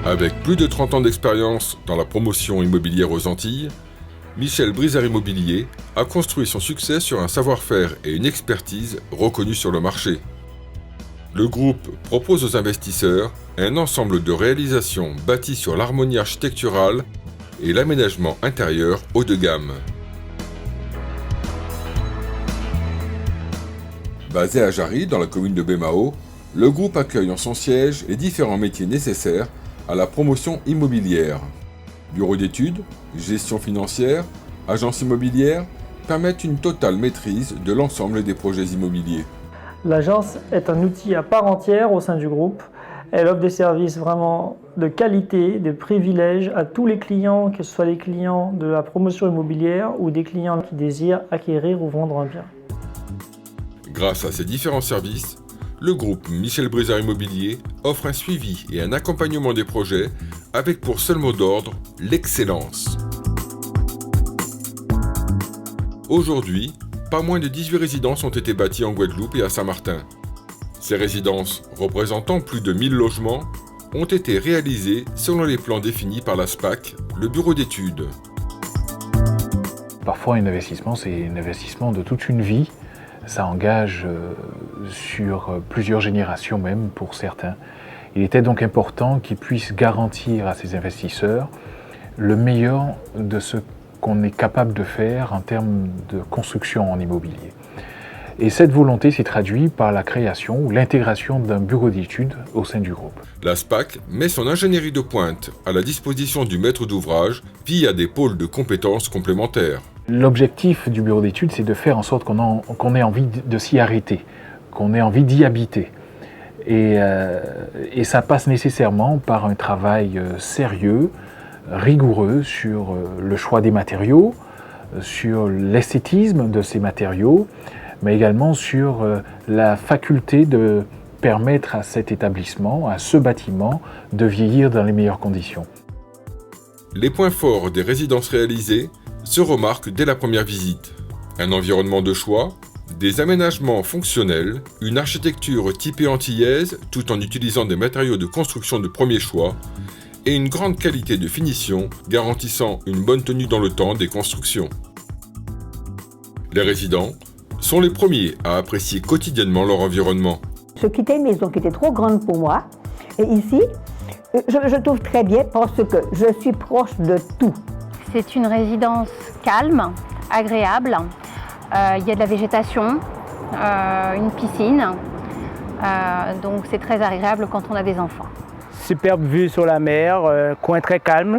Avec plus de 30 ans d'expérience dans la promotion immobilière aux Antilles, Michel Brizard Immobilier a construit son succès sur un savoir-faire et une expertise reconnus sur le marché. Le groupe propose aux investisseurs un ensemble de réalisations bâties sur l'harmonie architecturale et l'aménagement intérieur haut de gamme. Basé à Jarry, dans la commune de Baie-Mahault, le groupe accueille en son siège les différents métiers nécessaires à la promotion immobilière. Bureau d'études, gestion financière, agence immobilière permettent une totale maîtrise de l'ensemble des projets immobiliers. L'agence est un outil à part entière au sein du groupe. Elle offre des services vraiment de qualité, des privilèges à tous les clients, que ce soit les clients de la promotion immobilière ou des clients qui désirent acquérir ou vendre un bien. Grâce à ces différents services, le groupe Michel Brizard Immobilier offre un suivi et un accompagnement des projets avec pour seul mot d'ordre l'excellence. Aujourd'hui, pas moins de 18 résidences ont été bâties en Guadeloupe et à Saint-Martin. Ces résidences, représentant plus de 1000 logements, ont été réalisées selon les plans définis par la SPAC, le bureau d'études. Parfois, un investissement, c'est un investissement de toute une vie. Ça engage sur plusieurs générations même pour certains. Il était donc important qu'ils puissent garantir à ces investisseurs le meilleur de ce qu'on est capable de faire en termes de construction en immobilier. Et cette volonté s'est traduite par la création ou l'intégration d'un bureau d'études au sein du groupe. La SPAC met son ingénierie de pointe à la disposition du maître d'ouvrage via des pôles de compétences complémentaires. L'objectif du bureau d'études, c'est de faire en sorte qu'on ait envie de s'y arrêter, qu'on ait envie d'y habiter. Et ça passe nécessairement par un travail sérieux, rigoureux sur le choix des matériaux, sur l'esthétisme de ces matériaux, mais également sur la faculté de permettre à cet établissement, à ce bâtiment, de vieillir dans les meilleures conditions. Les points forts des résidences réalisées se remarquent dès la première visite. Un environnement de choix, des aménagements fonctionnels, une architecture typée antillaise tout en utilisant des matériaux de construction de premier choix et une grande qualité de finition garantissant une bonne tenue dans le temps des constructions. Les résidents sont les premiers à apprécier quotidiennement leur environnement. Je quittais une maison qui était trop grande pour moi et ici, je trouve très bien parce que je suis proche de tout. C'est une résidence calme, agréable. Il y a de la végétation, une piscine. Donc c'est très agréable quand on a des enfants. Superbe vue sur la mer, coin très calme.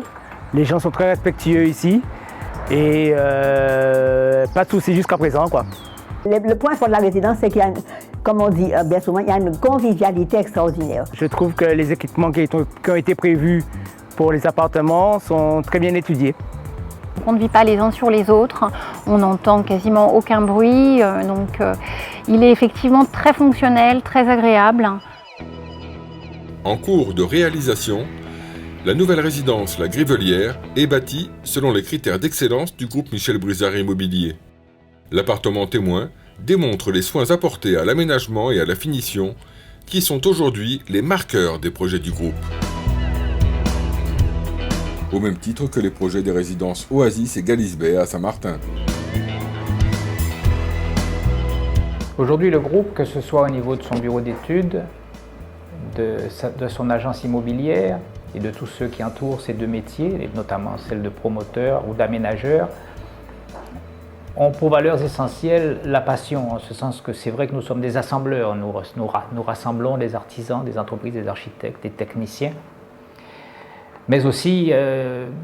Les gens sont très respectueux ici. Et pas de soucis jusqu'à présent, quoi. Le point fort de la résidence, c'est qu'il y a, comme on dit bien souvent, il y a une convivialité extraordinaire. Je trouve que les équipements qui ont été prévus pour les appartements sont très bien étudiés. On ne vit pas les uns sur les autres, on n'entend quasiment aucun bruit, donc il est effectivement très fonctionnel, très agréable. En cours de réalisation, la nouvelle résidence La Grivelière est bâtie selon les critères d'excellence du groupe Michel Brizard Immobilier. L'appartement témoin démontre les soins apportés à l'aménagement et à la finition qui sont aujourd'hui les marqueurs des projets du groupe. Au même titre que les projets des résidences Oasis et Galisbey à Saint-Martin. Aujourd'hui, le groupe, que ce soit au niveau de son bureau d'études, de son agence immobilière et de tous ceux qui entourent ces deux métiers, et notamment celle de promoteur ou d'aménageur, ont pour valeurs essentielles la passion, en ce sens que c'est vrai que nous sommes des assembleurs, nous rassemblons des artisans, des entreprises, des architectes, des techniciens, mais aussi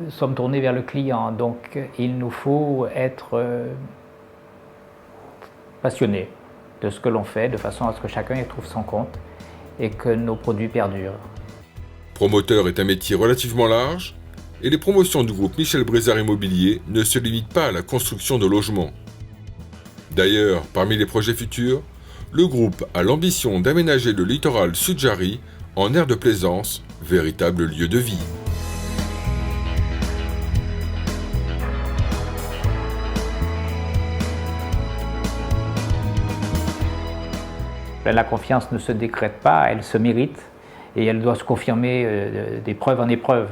sommes tournés vers le client, donc il nous faut être passionnés de ce que l'on fait, de façon à ce que chacun y trouve son compte et que nos produits perdurent. Promoteur est un métier relativement large, et les promotions du groupe Michel Brizard Immobilier ne se limitent pas à la construction de logements. D'ailleurs, parmi les projets futurs, le groupe a l'ambition d'aménager le littoral Sud-Jarry en aire de plaisance, véritable lieu de vie. La confiance ne se décrète pas, elle se mérite. et elle doit se confirmer d'épreuve en épreuve.